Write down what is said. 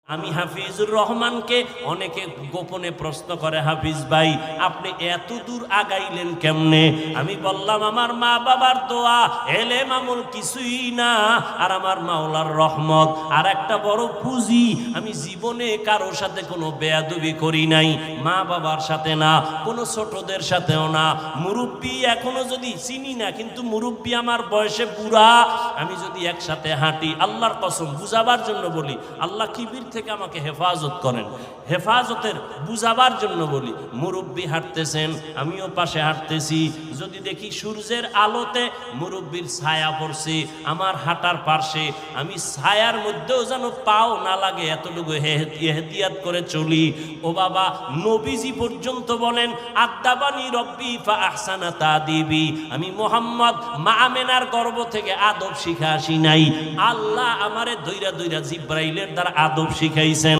আমি হাফিজুর রহমানকে অনেকে গোপনে প্রশ্ন করে, হাফিজ ভাই আপনি এত দূর আগাইলেন কেমনে? আমি বললাম আমার মা বাবার দোয়া, এলেম আমল কিছুই না, আর আমার মাওলার রহমত আর একটা বড় পুঁজি। আমি জীবনে কারোর সাথে কোনো বেয়াদবি করি নাই, মা বাবার সাথে না, কোনো ছোটদের সাথেও না। মুরব্বী এখনো যদি চিনি না, কিন্তু মুরব্বী আমার বয়সে বুড়া, আমি যদি একসাথে হাঁটি, আল্লাহর কসম বুঝাবার জন্য বলি, আল্লাহ কিবির থেকে আমাকে হেফাজত করেন, হেফাজতের বুঝাবার জন্য বলি। মুরব্বী হাঁটতেছেন, আমিও পাশে হাঁটতেছি, যদি দেখি সূর্যের আলোতে মুরব্বীর ছায়া পড়ছে আমার হাঁটার পাশে, আমি ছায়ার মধ্যেও যেন পাও না লাগে এতটুকু এহতিয়াত করে চলি। ও বাবা, নবীজি পর্যন্ত বলেন আদাবানি রব্বি ফা আহসানা তাদিবি, আমি মুহাম্মদ মা আমেনার গর্ভ থেকে আদব শিখা আসি নাই, আল্লাহ আমারে দইরা দইরা জিব্রাইলের দ্বারা আদব শিখাইছেন।